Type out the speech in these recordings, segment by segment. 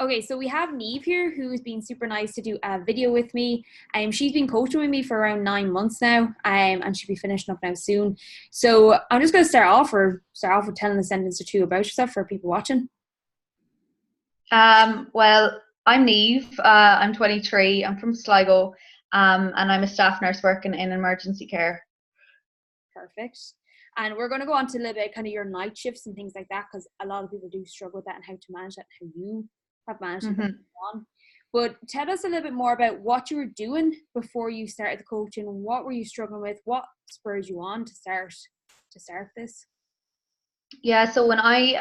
Okay, so we have Niamh here who's been super nice to do a video with me. She's been coaching with me for around 9 months now, and she'll be finishing up now soon. So I'm just going to start off with telling a sentence or two about yourself for people watching. Well, I'm Niamh. I'm 23. I'm from Sligo, and I'm a staff nurse working in emergency care. Perfect. And we're going to go on to a little bit kind of your night shifts and things like that, because a lot of people do struggle with that and how to manage that and how you have managed it hmm on. But tell us a little bit more about what you were doing before you started the coaching. What were you struggling with? What spurred you on to start this? Yeah, so when I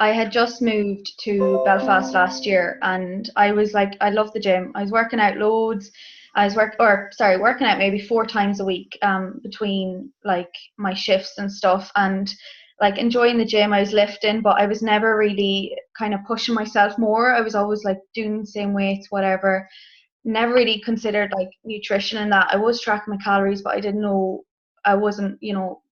had just moved to Belfast last year, and I was like, I love the gym. I was working out loads. Working out maybe 4 times a week, between like my shifts and stuff, and like enjoying the gym. I was lifting, but I was never really kind of pushing myself more. I was always like doing the same weights, whatever. Never really considered like nutrition and that. I was tracking my calories, but I didn't know, I wasn't,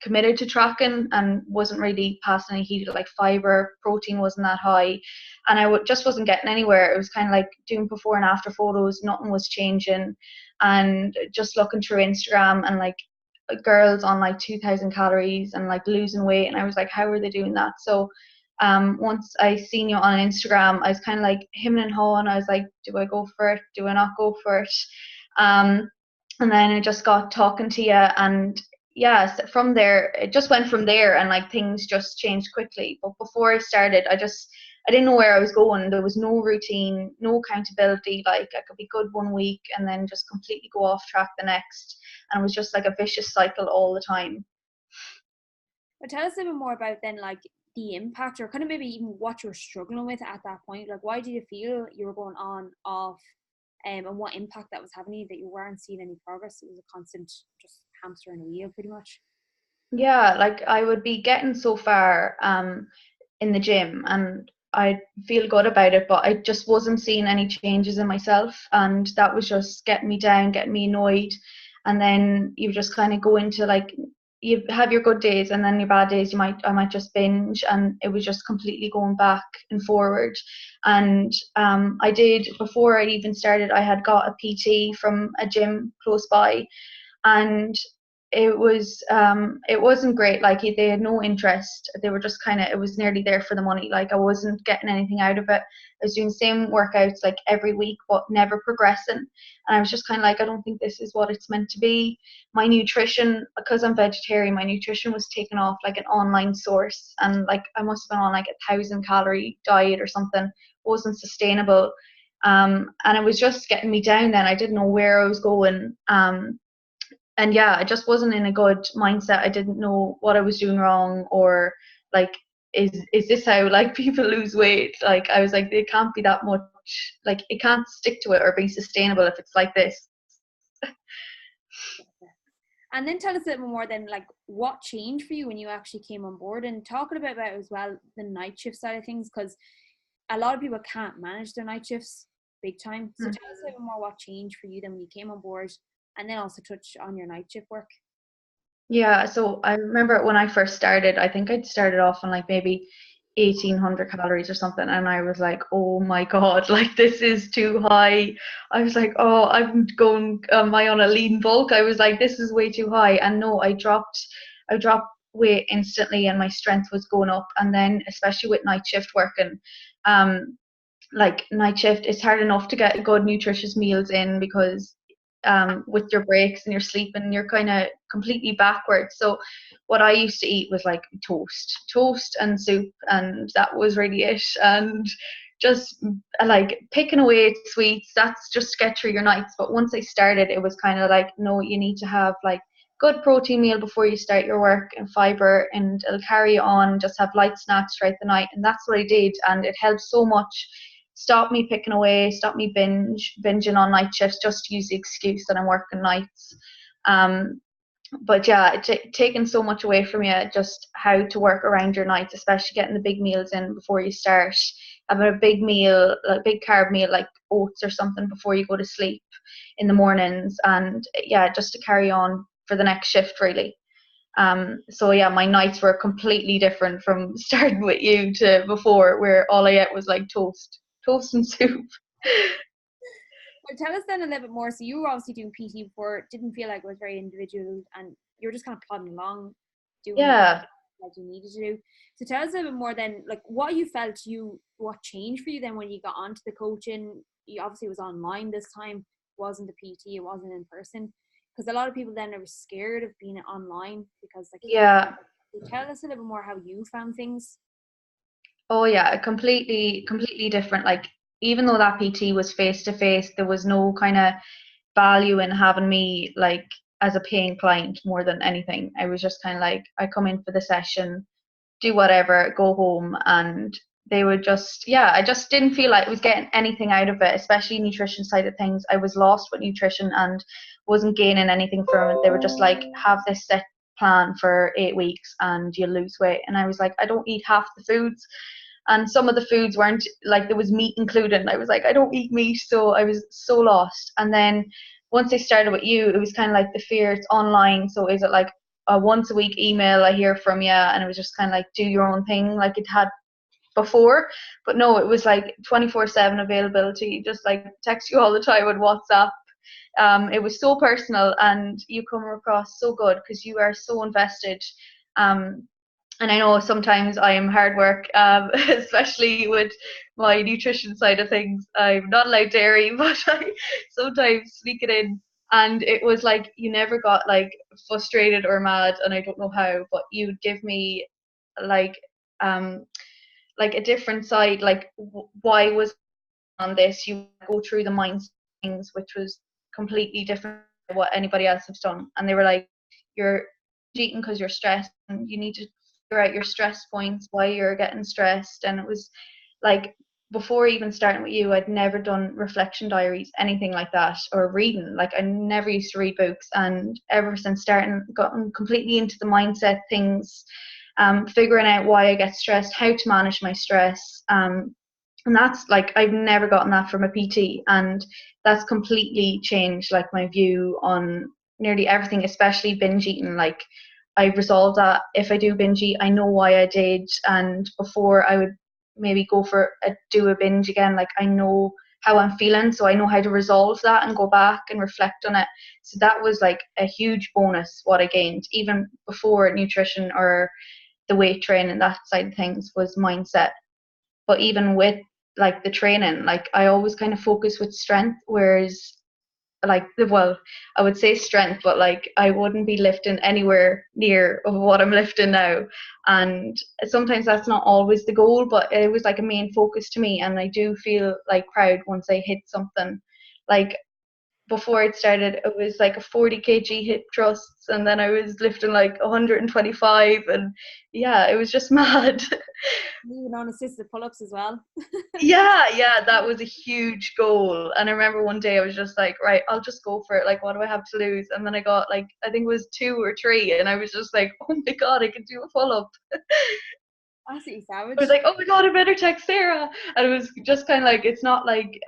committed to tracking, and wasn't really passing any heat. Like fiber, protein wasn't that high, and just wasn't getting anywhere. It was kind of like doing before and after photos, nothing was changing, and just looking through Instagram and like girls on like 2,000 calories and like losing weight, and I was like, how are they doing that? So once I seen you on Instagram, I was kind of like him and hawing. I was like, do I go for it? Do I not go for it? Um, and then I just got talking to you, and yes, from there it just went from there, and like things just changed quickly. But before I started, I didn't know where I was going. There was no routine, no accountability. Like I could be good one week and then just completely go off track the next, and it was just like a vicious cycle all the time. But tell us a bit more about then, like the impact, or kind of maybe even what you were struggling with at that point. Like, why do you feel you were going on, off, and what impact that was having on you, that you weren't seeing any progress? It was a constant just hamster in a wheel, pretty much. Yeah, like I would be getting so far in the gym, and I feel good about it, but I just wasn't seeing any changes in myself, and that was just getting me down, getting me annoyed. And then you just kind of go into like, you have your good days, and then your bad days, I might just binge, and it was just completely going back and forward. And I did, before I even started, I had got a PT from a gym close by, and it wasn't great. Like they had no interest. They were just kind of, it was nearly there for the money. Like I wasn't getting anything out of it. I was doing the same workouts like every week, but never progressing. And I was just kind of like, I don't think this is what it's meant to be. My nutrition, because I'm vegetarian, my nutrition was taken off like an online source, and like I must have been on like 1,000 calorie diet or something. It wasn't sustainable. And it was just getting me down. Then I didn't know where I was going. And yeah, I just wasn't in a good mindset. I didn't know what I was doing wrong, or like, is this how like people lose weight? Like I was like, it can't be that much. Like it can't stick to it or be sustainable if it's like this. And then tell us a bit more then, like what changed for you when you actually came on board, and talking about as well the night shift side of things, because a lot of people can't manage their night shifts big time. So tell us a bit more what changed for you then when you came on board, and then also touch on your night shift work. Yeah, so I remember when I first started, I think I'd started off on like maybe 1,800 calories or something, and I was like, oh my God, like this is too high. I was like, oh, I'm going, am I on a lean bulk? I was like, this is way too high. And no, I dropped weight instantly, and my strength was going up. And then, especially with night shift working, um, like night shift, it's hard enough to get good nutritious meals in, because with your breaks and your sleeping, you're kind of completely backwards. So what I used to eat was like toast and soup, and that was really it. And just like picking away at sweets, that's just to get through your nights. But once I started, it was kind of like, no, you need to have like good protein meal before you start your work, and fiber, and it'll carry on. Just have light snacks throughout the night, and that's what I did, and it helped so much. Stop me picking away, stop me binging on night shifts, just to use the excuse that I'm working nights. Um, but yeah, taking so much away from you, just how to work around your nights, especially getting the big meals in before you start. Having a big meal, like big carb meal, like oats or something before you go to sleep in the mornings, and yeah, just to carry on for the next shift really. So yeah, my nights were completely different from starting with you to before, where all I ate was like toast. toast and soup. Well, tell us then a little bit more. So you were obviously doing PT before. It didn't feel like it was very individual, and you were just kind of plodding along, doing Yeah. what you needed to do. So tell us a little bit more then, like what you felt what changed for you then when you got onto the coaching. You obviously was online this time. It wasn't the PT. It wasn't in person. Because a lot of people then are scared of being online because like. Yeah. So tell us a little bit more how you found things. Oh yeah, completely different. Like even though that PT was face to face, there was no kind of value in having me like as a paying client more than anything. I was just kind of like, I come in for the session, do whatever, go home, and they would just, yeah, I just didn't feel like I was getting anything out of it, especially nutrition side of things. I was lost with nutrition and wasn't gaining anything from it. They were just like, have this set plan for 8 weeks and you'll lose weight. And I was like, I don't eat half the foods. And some of the foods weren't like, there was meat included. And I was like, I don't eat meat. So I was so lost. And then once I started with you, it was kind of like the fear, it's online. So is it like a once a week email, I hear from you, and it was just kind of like do your own thing like it had before. But no, it was like 24/7 availability, just like text you all the time on WhatsApp. It was so personal, and you come across so good because you are so invested. And I know sometimes I am hard work, especially with my nutrition side of things. I'm not allowed dairy, but I sometimes sneak it in. And it was like you never got like frustrated or mad, and I don't know how, but you'd give me like um like a different side, like why was on this? You go through the mindset things, which was completely different to what anybody else has done, and they were like, you're eating because you're stressed, and you need to figure out your stress points, why you're getting stressed. And it was like before even starting with you, I'd never done reflection diaries, anything like that, or reading. Like I never used to read books, and ever since starting, gotten completely into the mindset things, figuring out why I get stressed, how to manage my stress. And that's like I've never gotten that from a PT, and that's completely changed like my view on nearly everything, especially binge eating. Like I've resolved that if I do binge eat, I know why I did, and before I would maybe go for do a binge again, like I know how I'm feeling, so I know how to resolve that and go back and reflect on it. So that was like a huge bonus what I gained even before nutrition or the weight training, that side of things was mindset. But even with like the training, like I always kind of focus with strength, whereas like well, I would say strength, but like I wouldn't be lifting anywhere near of what I'm lifting now. And sometimes that's not always the goal, but it was like a main focus to me, and I do feel like proud once I hit something. Like before it started, it was like a 40 kg hip thrusts, and then I was lifting like 125, and yeah, it was just mad. Even on assisted pull-ups as well. Yeah, that was a huge goal. And I remember one day I was just like, right, I'll just go for it. Like, what do I have to lose? And then I got like, I think it was 2 or 3, and I was just like, oh my God, I can do a pull-up. Absolutely I was savage. like, oh my God, I better text Sarah. And it was just kind of like, it's not like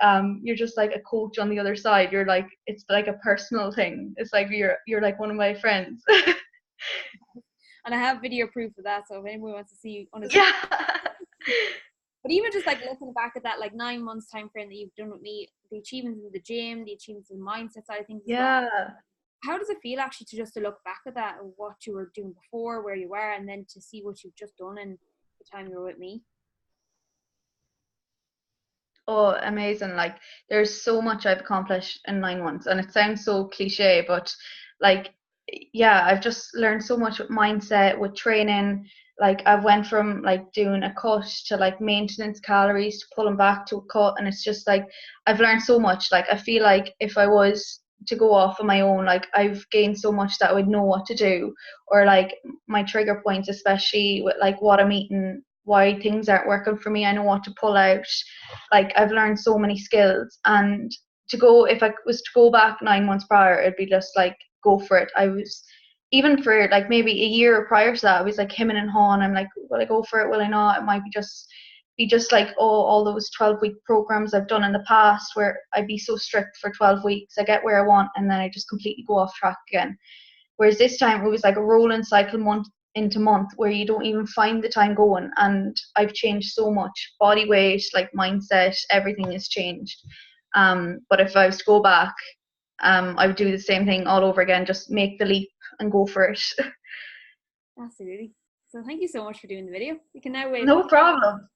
you're just like a coach on the other side. You're like, it's like a personal thing. It's like you're like one of my friends. And I have video proof of that, so if anyone wants to see on his. Yeah. But even just like looking back at that like 9 months time frame that you've done with me, the achievements in the gym, the achievements in the mindset side of things as well. Yeah. How does it feel actually to just to look back at that and what you were doing before, where you were, and then to see what you've just done in the time you were with me? Oh, amazing. Like there's so much I've accomplished in 9 months, and it sounds so cliche, but like yeah, I've just learned so much with mindset, with training. Like I've went from like doing a cut to like maintenance calories to pulling back to a cut, and it's just like I've learned so much. Like I feel like if I was to go off on my own, like I've gained so much that I would know what to do, or like my trigger points, especially with like what I'm eating, why things aren't working for me. I know what to pull out. Like I've learned so many skills, and to go, if I was to go back 9 months prior, it'd be just like go for it. I was even for like maybe a year prior to that, I was like hemming and hawing. I'm like, will I go for it? Will I not? It might be just like, oh, all those 12-week programs I've done in the past where I'd be so strict for 12 weeks. I get where I want, and then I just completely go off track again. Whereas this time it was like a rolling cycle, month into month where you don't even find the time going. And I've changed so much. Body weight, like mindset, everything has changed. But if I was to go back, I would do the same thing all over again, just make the leap and go for it. Absolutely. So thank you so much for doing the video. You can now wave No off. problem.